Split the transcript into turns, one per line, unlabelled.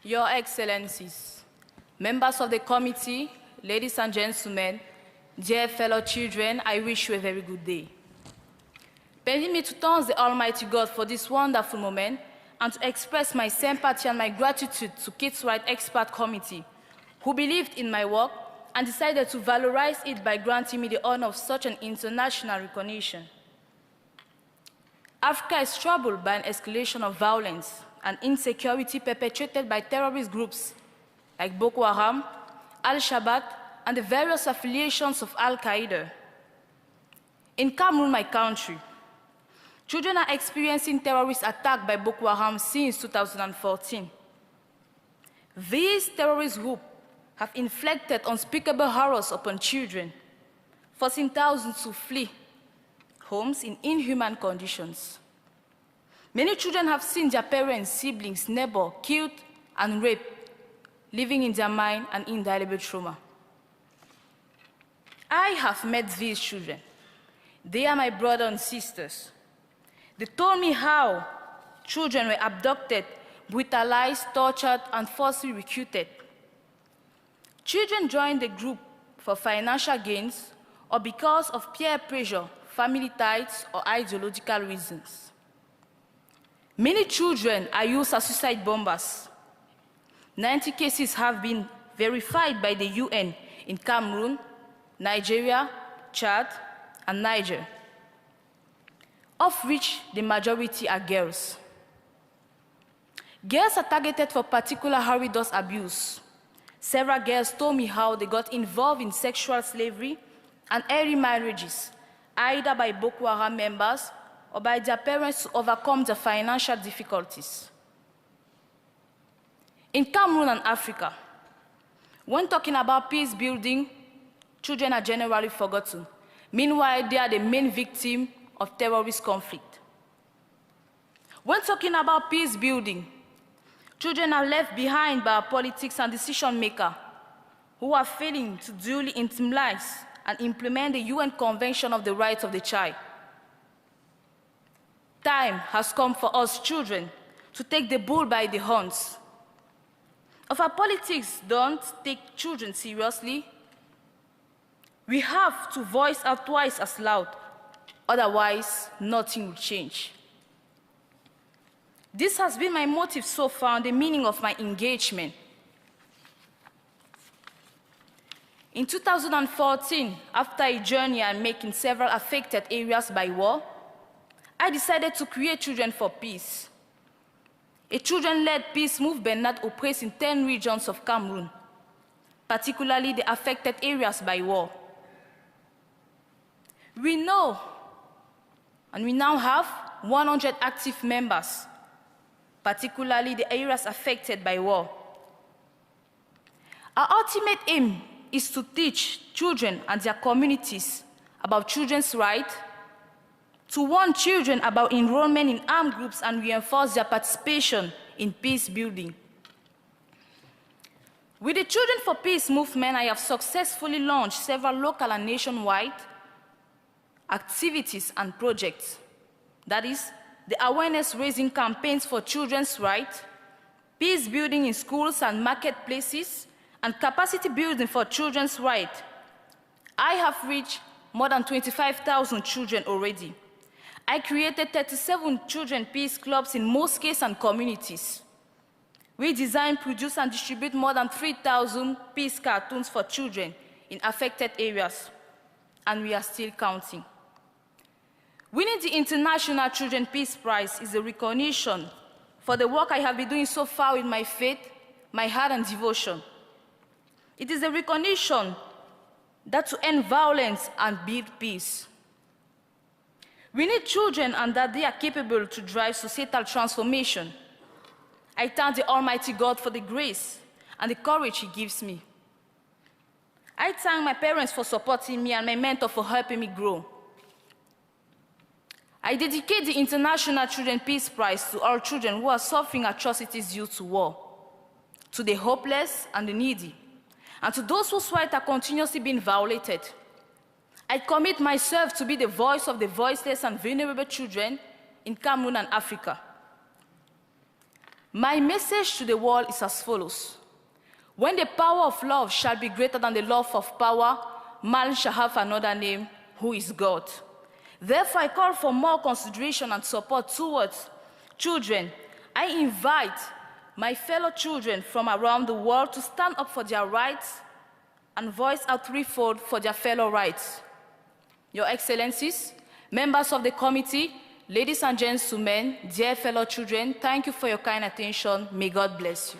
Your Excellencies, members of the committee, ladies and gentlemen, dear fellow children, I wish you a very good day. Permit me to thank the Almighty God for this wonderful moment and to express my sympathy and my gratitude to Kids' Rights Expert Committee, who believed in my work and decided to valorize it by granting me the honor of such an international recognition. Africa is troubled by an escalation of violence and insecurity perpetrated by terrorist groups like Boko Haram, Al-Shabaab, and the various affiliations of Al-Qaeda. In Cameroon, my country, children are experiencing terrorist attacks by Boko Haram since 2014. These terrorist groups have inflicted unspeakable horrors upon children, forcing thousands to flee homes in inhuman conditions. Many children have seen their parents, siblings, neighbors killed and raped, living in their mind an indelible trauma. I have met these children. They are my brothers and sisters. They told me how children were abducted, brutalized, tortured, and forcibly recruited. Children joined the group for financial gains or because of peer pressure, family ties, or ideological reasons. Many children are used as suicide bombers. 90 cases have been verified by the UN in Cameroon, Nigeria, Chad, and Niger, of which the majority are girls. Girls are targeted for particular horrendous abuse. Several girls told me how they got involved in sexual slavery and early marriages, either by Boko Haram members or by their parents to overcome their financial difficulties. In Cameroon and Africa, when talking about peace building, children are generally forgotten. Meanwhile, they are the main victim of terrorist conflict. When talking about peace building, children are left behind by our politics and decision makers who are failing to duly internalize and implement the UN Convention of the Rights of the Child. Time has come for us children to take the bull by the horns. If our politics don't take children seriously, we have to voice out twice as loud, otherwise nothing will change. This has been my motive so far and the meaning of my engagement. In 2014, after a journey and making several affected areas by war, I decided to create Children for Peace, a children-led peace movement that operates in 10 regions of Cameroon, particularly the affected areas by war. We know, and we now have 100 active members, particularly the areas affected by war. Our ultimate aim is to teach children and their communities about children's rights, to warn children about enrollment in armed groups and reinforce their participation in peace building. With the Children for Peace movement, I have successfully launched several local and nationwide activities and projects. That is, the awareness-raising campaigns for children's rights, peace building in schools and marketplaces, and capacity building for children's rights. I have reached more than 25,000 children already. I created 37 children peace clubs in mosques and communities. We design, produce, and distribute more than 3,000 peace cartoons for children in affected areas, and we are still counting. Winning the International Children Peace Prize is a recognition for the work I have been doing so far with my faith, my heart, and devotion. It is a recognition that to end violence and build peace. We need children and that they are capable to drive societal transformation. I thank the Almighty God for the grace and the courage He gives me. I thank my parents for supporting me and my mentor for helping me grow. I dedicate the International Children Peace Prize to all children who are suffering atrocities due to war, to the hopeless and the needy, and to those whose rights are continuously being violated. I commit myself to be the voice of the voiceless and vulnerable children in Cameroon and Africa. My message to the world is as follows. When the power of love shall be greater than the love of power, man shall have another name, who is God. Therefore, I call for more consideration and support towards children. I invite my fellow children from around the world to stand up for their rights and voice out threefold for their fellow rights. Your Excellencies, members of the committee, ladies and gentlemen, dear fellow children, thank you for your kind attention. May God bless you.